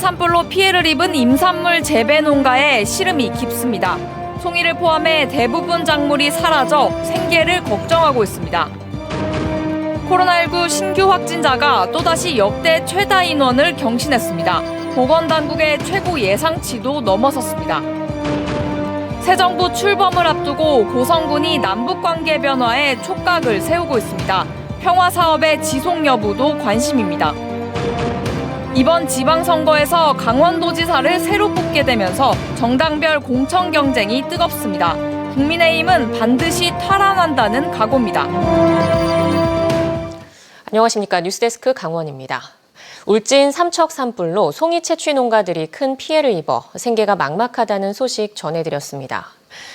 산불로 피해를 입은 임산물 재배 농가의 시름이 깊습니다. 송이를 포함해 대부분 작물이 사라져 생계를 걱정하고 있습니다. 코로나19 신규 확진자가 또다시 역대 최다 인원을 경신했습니다. 보건당국의 최고 예상치도 넘어섰습니다. 새 정부 출범을 앞두고 고성군이 남북관계 변화에 촉각을 세우고 있습니다. 평화사업의 지속 여부도 관심입니다. 이번 지방선거에서 강원도지사를 새로 뽑게 되면서 정당별 공천 경쟁이 뜨겁습니다. 국민의힘은 반드시 탈환한다는 각오입니다. 안녕하십니까. 뉴스데스크 강원입니다. 울진 삼척 산불로 송이 채취 농가들이 큰 피해를 입어 생계가 막막하다는 소식 전해드렸습니다.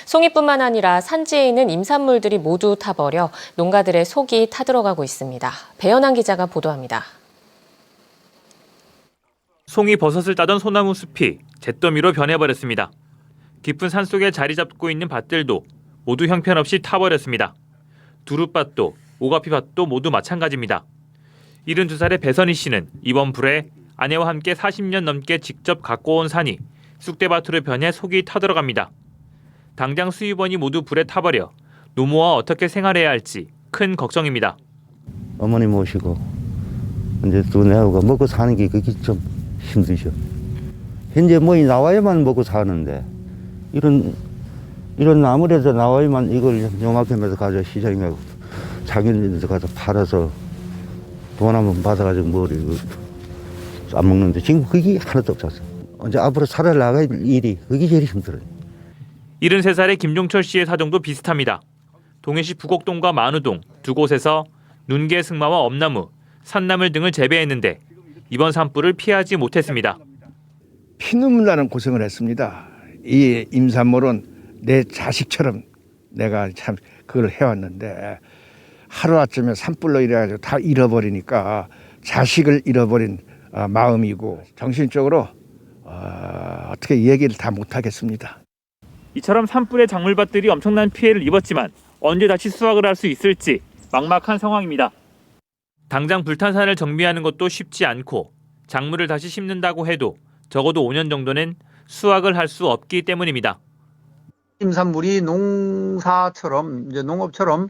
송이뿐만 아니라 산지에 있는 임산물들이 모두 타버려 농가들의 속이 타들어가고 있습니다. 배현한 기자가 보도합니다. 송이 버섯을 따던 소나무 숲이 잿더미로 변해버렸습니다. 깊은 산속에 자리 잡고 있는 밭들도 모두 형편없이 타버렸습니다. 두릅밭도 오가피밭도 모두 마찬가지입니다. 72살의 배선희 씨는 이번 불에 아내와 함께 40년 넘게 직접 갖고 온 산이 쑥대밭으로 변해 속이 타들어갑니다. 당장 수입원이 모두 불에 타버려 노모와 어떻게 생활해야 할지 큰 걱정입니다. 어머니 모시고 이제 또 내가 먹고 사는 게 그게 좀 힘드죠. 현재 뭐 나와야만 먹고 사는데 이런 나물에서 나와야만 이걸 요만큼에서 가져 시장에 가고 장인들한테 가서 팔아서 돈 한번 받아가지고 뭐를 안 먹는데 지금 그게 하나도 없었어. 이제 앞으로 살아나갈 일이 그게 제일 힘들어요. 73살의 김종철 씨의 사정도 비슷합니다. 동해시 북곡동과 만우동 두 곳에서 눈개 승마와 엄나무, 산나물 등을 재배했는데 이번 산불을 피하지 못했습니다. 피눈물 나는 고생을 했습니다. 이 임산물은 내 자식처럼 내가 참 그걸 해왔는데 하루아침에 산불로 이래가지고 다 잃어버리니까 자식을 잃어버린 마음이고 정신적으로 어떻게 얘기를 다 못하겠습니다. 이처럼 산불의 작물밭들이 엄청난 피해를 입었지만 언제 다시 수확을 할 수 있을지 막막한 상황입니다. 당장 불탄 산을 정비하는 것도 쉽지 않고 작물을 다시 심는다고 해도 적어도 5년 정도는 수확을 할 수 없기 때문입니다. 임산물이 농사처럼 이제 농업처럼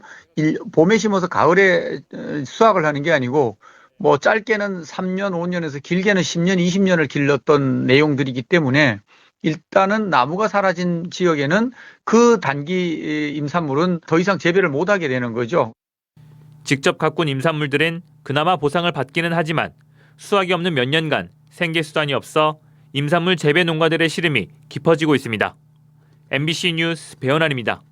봄에 심어서 가을에 수확을 하는 게 아니고 뭐 짧게는 3년, 5년에서 길게는 10년, 20년을 길렀던 내용들이기 때문에 일단은 나무가 사라진 지역에는 그 단기 임산물은 더 이상 재배를 못하게 되는 거죠. 직접 가꾼 임산물들은 그나마 보상을 받기는 하지만 수확이 없는 몇 년간 생계 수단이 없어 임산물 재배 농가들의 시름이 깊어지고 있습니다. MBC 뉴스 배현환입니다.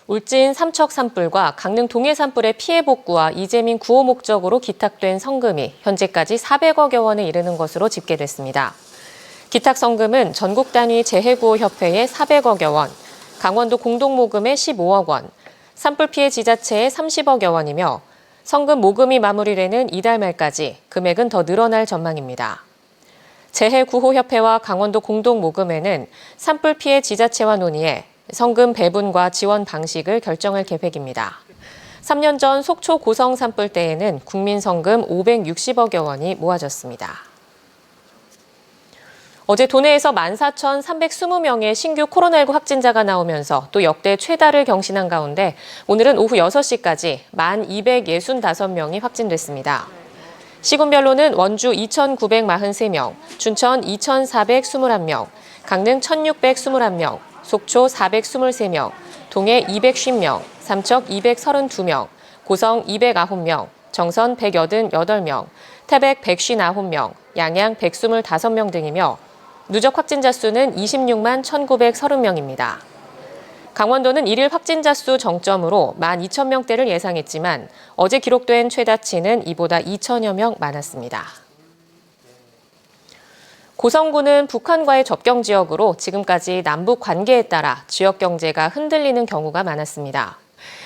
울진 삼척 산불과 강릉 동해 산불의 피해 복구와 이재민 구호 목적으로 기탁된 성금이 현재까지 400억여 원에 이르는 것으로 집계됐습니다. 기탁 성금은 전국 단위 재해구호협회에 400억여 원, 강원도 공동모금에 15억 원, 산불 피해 지자체에 30억여 원이며 성금 모금이 마무리되는 이달 말까지 금액은 더 늘어날 전망입니다. 재해구호협회와 강원도 공동모금회는 산불 피해 지자체와 논의해 성금 배분과 지원 방식을 결정할 계획입니다. 3년 전 속초 고성 산불 때에는 국민성금 560억여 원이 모아졌습니다. 어제 도내에서 14,320명의 신규 코로나19 확진자가 나오면서 또 역대 최다를 경신한 가운데 오늘은 오후 6시까지 1,265명이 확진됐습니다. 시군별로는 원주 2,943명, 춘천 2,421명, 강릉 1,621명, 속초 423명, 동해 250명, 삼척 232명, 고성 209명, 정선 188명, 태백 159명, 양양 125명 등이며 누적 확진자 수는 26만 1,930명입니다. 강원도는 1일 확진자 수 정점으로 12,000명대를 예상했지만 어제 기록된 최다치는 이보다 2,000여 명 많았습니다. 고성군은 북한과의 접경 지역으로 지금까지 남북 관계에 따라 지역 경제가 흔들리는 경우가 많았습니다.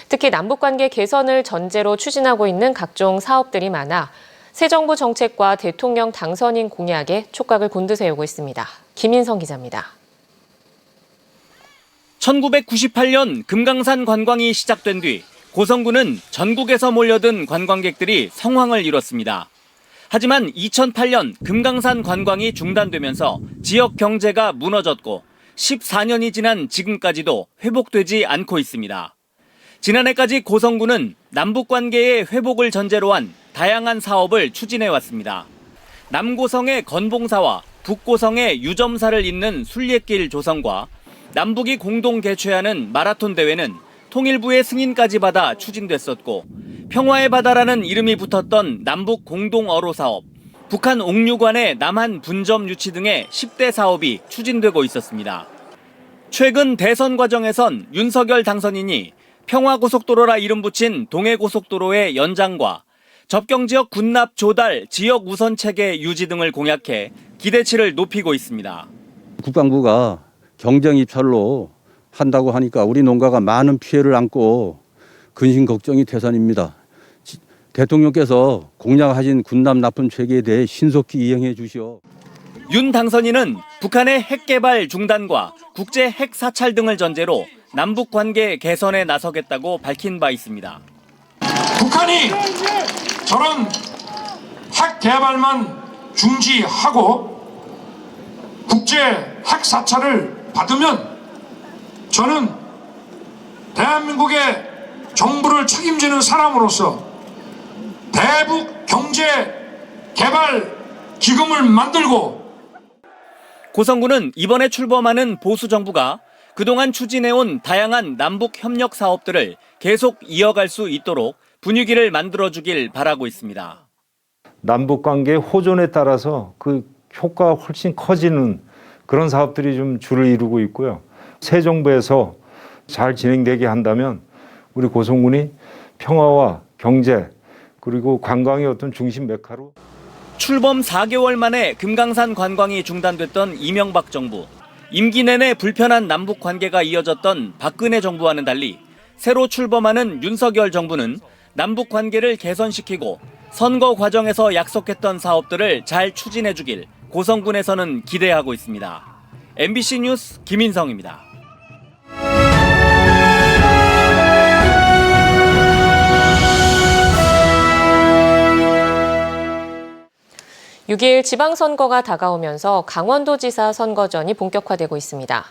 특히 남북 관계 개선을 전제로 추진하고 있는 각종 사업들이 많아 새 정부 정책과 대통령 당선인 공약에 촉각을 곤두세우고 있습니다. 김인성 기자입니다. 1998년 금강산 관광이 시작된 뒤 고성군은 전국에서 몰려든 관광객들이 성황을 이뤘습니다. 하지만 2008년 금강산 관광이 중단되면서 지역 경제가 무너졌고 14년이 지난 지금까지도 회복되지 않고 있습니다. 지난해까지 고성군은 남북 관계의 회복을 전제로 한 다양한 사업을 추진해 왔습니다. 남고성의 건봉사와 북고성의 유점사를 잇는 순례길 조성과 남북이 공동 개최하는 마라톤 대회는 통일부의 승인까지 받아 추진됐었고, 평화의 바다라는 이름이 붙었던 남북 공동 어로 사업, 북한 옥류관의 남한 분점 유치 등의 10대 사업이 추진되고 있었습니다. 최근 대선 과정에선 윤석열 당선인이 평화고속도로라 이름 붙인 동해고속도로의 연장과 접경지역 군납 조달 지역 우선 체계 유지 등을 공약해 기대치를 높이고 있습니다. 국방부가 경정 입찰로 한다고 하니까 우리 농가가 많은 피해를 안고 근심 걱정이 태산입니다. 대통령께서 공약하신 군납 납품 체계에 대해 신속히 이행해 주시오. 윤 당선인은 북한의 핵 개발 중단과 국제 핵 사찰 등을 전제로 남북 관계 개선에 나서겠다고 밝힌 바 있습니다. 북한이 저런 핵 개발만 중지하고 국제 핵 사찰을 받으면 저는 대한민국의 정부를 책임지는 사람으로서 대북 경제 개발 기금을 만들고 고성군은 이번에 출범하는 보수 정부가 그동안 추진해온 다양한 남북 협력 사업들을 계속 이어갈 수 있도록 분위기를 만들어주길 바라고 있습니다. 남북관계의 호전에 따라서 그 효과가 훨씬 커지는 그런 사업들이 좀 줄을 이루고 있고요. 새 정부에서 잘 진행되게 한다면 우리 고성군이 평화와 경제 그리고 관광의 어떤 중심 메카로 출범 4개월 만에 금강산 관광이 중단됐던 이명박 정부. 임기 내내 불편한 남북 관계가 이어졌던 박근혜 정부와는 달리 새로 출범하는 윤석열 정부는 남북 관계를 개선시키고 선거 과정에서 약속했던 사업들을 잘 추진해주길 고성군에서는 기대하고 있습니다. MBC 뉴스 김인성입니다. 6일 지방선거가 다가오면서 강원도지사 선거전이 본격화되고 있습니다.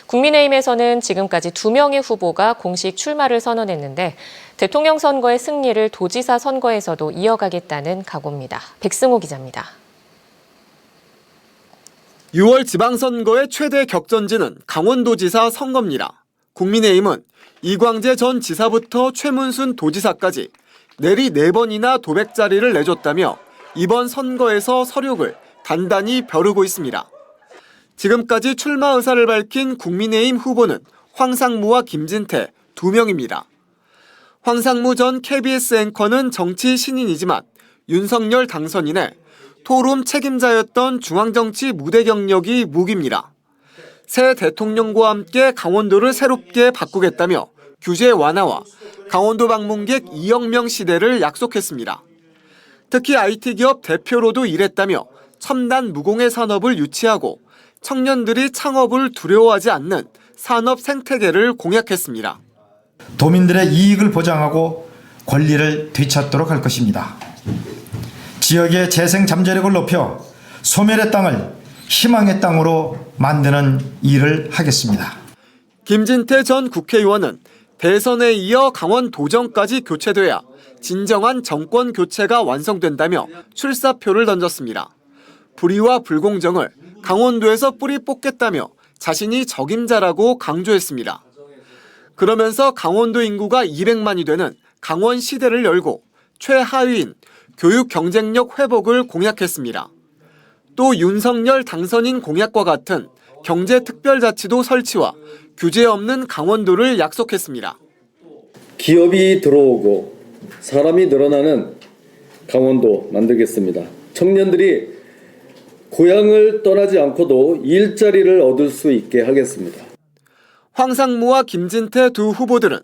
국민의힘에서는 지금까지 2명의 후보가 공식 출마를 선언했는데 대통령 선거의 승리를 도지사 선거에서도 이어가겠다는 각오입니다. 백승호 기자입니다. 6월 지방선거의 최대 격전지는 강원도지사 선거입니다. 국민의힘은 이광재 전 지사부터 최문순 도지사까지 내리 4번이나 도백자리를 내줬다며 이번 선거에서 서륙을 단단히 벼르고 있습니다. 지금까지 출마 의사를 밝힌 국민의힘 후보는 황상무와 김진태 2명입니다. 황상무 전 KBS 앵커는 정치 신인이지만 윤석열 당선인의 토론 책임자였던 중앙정치 무대 경력이 무기입니다. 새 대통령과 함께 강원도를 새롭게 바꾸겠다며 규제 완화와 강원도 방문객 2억 명 시대를 약속했습니다. 특히 IT 기업 대표로도 일했다며 첨단 무공해 산업을 유치하고 청년들이 창업을 두려워하지 않는 산업 생태계를 공약했습니다. 도민들의 이익을 보장하고 권리를 되찾도록 할 것입니다. 지역의 재생 잠재력을 높여 소멸의 땅을 희망의 땅으로 만드는 일을 하겠습니다. 김진태 전 국회의원은 대선에 이어 강원도정까지 교체돼야 진정한 정권 교체가 완성된다며 출사표를 던졌습니다. 불의와 불공정을 강원도에서 뿌리 뽑겠다며 자신이 적임자라고 강조했습니다. 그러면서 강원도 인구가 200만이 되는 강원 시대를 열고 최하위인 교육 경쟁력 회복을 공약했습니다. 또 윤석열 당선인 공약과 같은 경제특별자치도 설치와 규제 없는 강원도를 약속했습니다. 기업이 들어오고 사람이 늘어나는 강원도 만들겠습니다. 청년들이 고향을 떠나지 않고도 일자리를 얻을 수 있게 하겠습니다. 황상무와 김진태 두 후보들은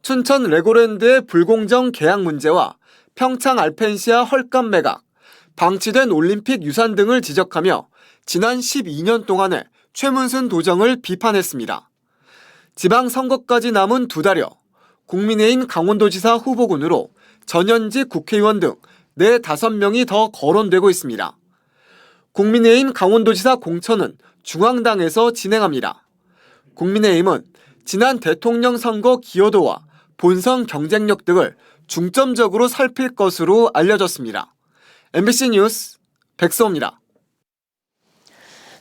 춘천 레고랜드의 불공정 계약 문제와 평창 알펜시아 헐값 매각, 방치된 올림픽 유산 등을 지적하며 지난 12년 동안의 최문순 도정을 비판했습니다. 지방선거까지 남은 2달여 국민의힘 강원도지사 후보군으로 전현직 국회의원 등 네 5명이 더 거론되고 있습니다. 국민의힘 강원도지사 공천은 중앙당에서 진행합니다. 국민의힘은 지난 대통령 선거 기여도와 본선 경쟁력 등을 중점적으로 살필 것으로 알려졌습니다. MBC 뉴스 백서호입니다.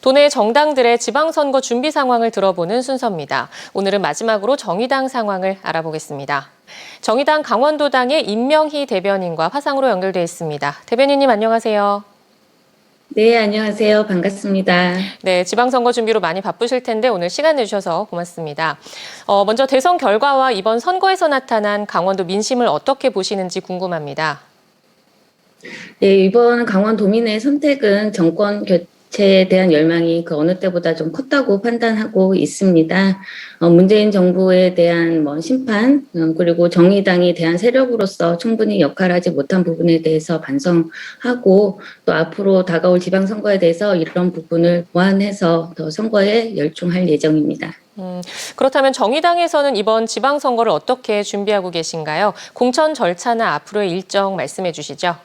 도내 정당들의 지방선거 준비 상황을 들어보는 순서입니다. 오늘은 마지막으로 정의당 상황을 알아보겠습니다. 정의당 강원도당의 임명희 대변인과 화상으로 연결돼 있습니다. 대변인님 안녕하세요. 네, 안녕하세요. 반갑습니다. 네, 지방선거 준비로 많이 바쁘실 텐데 오늘 시간 내주셔서 고맙습니다. 먼저 대선 결과와 이번 선거에서 나타난 강원도 민심을 어떻게 보시는지 궁금합니다. 네, 이번 강원도민의 선택은 정권 교체에 대한 열망이 그 어느 때보다 좀 컸다고 판단하고 있습니다. 문재인 정부에 대한 심판, 그리고 정의당이 대한 세력으로서 충분히 역할하지 못한 부분에 대해서 반성하고 또 앞으로 다가올 지방선거에 대해서 이런 부분을 보완해서 더 선거에 열중할 예정입니다. 그렇다면 정의당에서는 이번 지방선거를 어떻게 준비하고 계신가요? 공천 절차나 앞으로의 일정 말씀해 주시죠.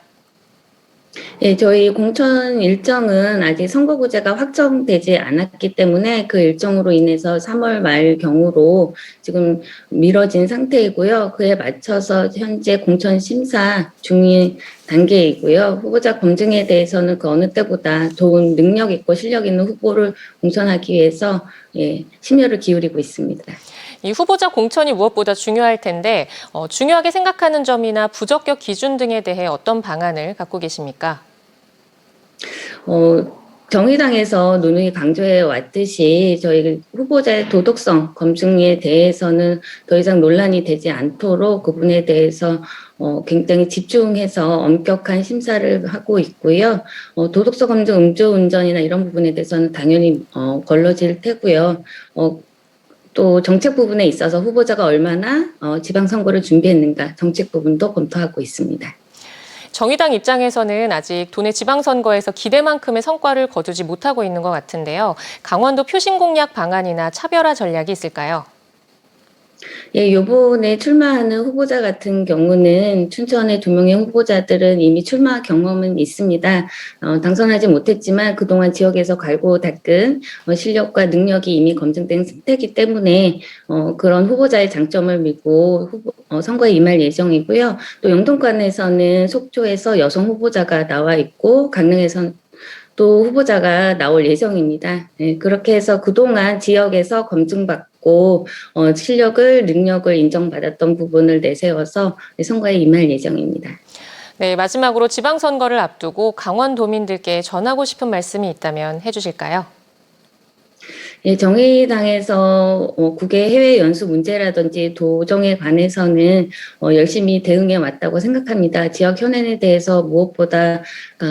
예, 저희 공천 일정은 아직 선거구제가 확정되지 않았기 때문에 그 일정으로 인해서 3월 말 경우로 지금 미뤄진 상태이고요. 그에 맞춰서 현재 공천 심사 중인 단계이고요. 후보자 검증에 대해서는 그 어느 때보다 좋은 능력 있고 실력 있는 후보를 공천하기 위해서 심혈을 기울이고 있습니다. 이 후보자 공천이 무엇보다 중요할 텐데 중요하게 생각하는 점이나 부적격 기준 등에 대해 어떤 방안을 갖고 계십니까? 정의당에서 누누이 강조해 왔듯이 저희 후보자의 도덕성 검증에 대해서는 더 이상 논란이 되지 않도록 그분에 대해서 굉장히 집중해서 엄격한 심사를 하고 있고요. 도덕성 검증, 음주운전이나 이런 부분에 대해서는 당연히 걸러질 테고요. 또 정책 부분에 있어서 후보자가 얼마나 지방선거를 준비했는가 정책 부분도 검토하고 있습니다. 정의당 입장에서는 아직 도내 지방선거에서 기대만큼의 성과를 거두지 못하고 있는 것 같은데요. 강원도 표심 공략 방안이나 차별화 전략이 있을까요? 예, 요번에 출마하는 후보자 같은 경우는 춘천의 2명의 후보자들은 이미 출마 경험은 있습니다. 당선하지 못했지만 그동안 지역에서 갈고 닦은 실력과 능력이 이미 검증된 상태이기 때문에 그런 후보자의 장점을 믿고 선거에 임할 예정이고요. 또 영동권에서는 속초에서 여성 후보자가 나와 있고 강릉에서는 또 후보자가 나올 예정입니다. 네, 그렇게 해서 그동안 지역에서 검증받고 실력을, 능력을 인정받았던 부분을 내세워서 선거에 임할 예정입니다. 네, 마지막으로 지방선거를 앞두고 강원도민들께 전하고 싶은 말씀이 있다면 해주실까요? 예, 정의당에서 국외 해외 연수 문제라든지 도정에 관해서는 열심히 대응해 왔다고 생각합니다. 지역 현안에 대해서 무엇보다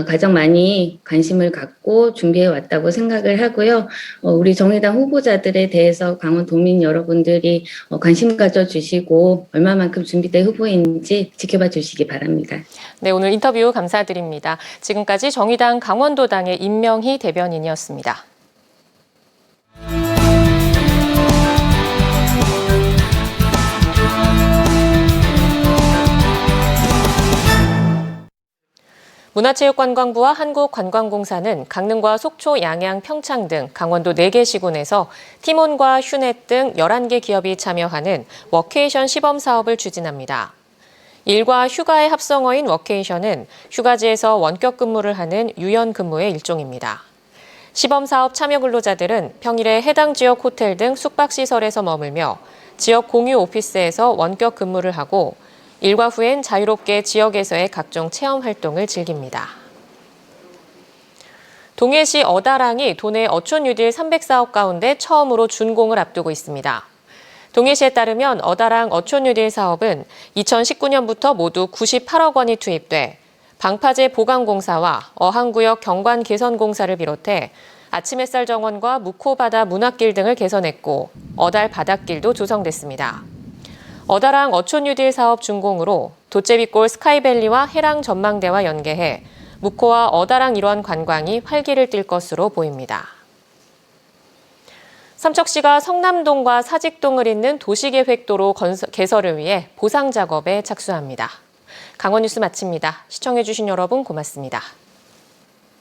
가장 많이 관심을 갖고 준비해 왔다고 생각을 하고요. 우리 정의당 후보자들에 대해서 강원도민 여러분들이 관심 가져주시고 얼마만큼 준비된 후보인지 지켜봐 주시기 바랍니다. 네, 오늘 인터뷰 감사드립니다. 지금까지 정의당 강원도당의 임명희 대변인이었습니다. 문화체육관광부와 한국관광공사는 강릉과 속초, 양양, 평창 등 강원도 4개 시군에서 티몬과 휴넷 등 11개 기업이 참여하는 워케이션 시범 사업을 추진합니다. 일과 휴가의 합성어인 워케이션은 휴가지에서 원격 근무를 하는 유연 근무의 일종입니다. 시범 사업 참여 근로자들은 평일에 해당 지역 호텔 등 숙박시설에서 머물며 지역 공유 오피스에서 원격 근무를 하고 일과 후엔 자유롭게 지역에서의 각종 체험 활동을 즐깁니다. 동해시 어다랑이 도내 어촌 뉴딜 300사업 가운데 처음으로 준공을 앞두고 있습니다. 동해시에 따르면 어다랑 어촌 뉴딜 사업은 2019년부터 모두 98억 원이 투입돼 방파제 보강공사와 어항구역 경관 개선공사를 비롯해 아침 햇살 정원과 묵호바다 문학길 등을 개선했고 어달 바닷길도 조성됐습니다. 어다랑 어촌 뉴딜 사업 준공으로 도제비골 스카이밸리와 해랑 전망대와 연계해 묵호와 어다랑 일원 관광이 활기를 띨 것으로 보입니다. 삼척시가 성남동과 사직동을 잇는 도시계획도로 개설을 위해 보상 작업에 착수합니다. 강원 뉴스 마칩니다. 시청해주신 여러분 고맙습니다.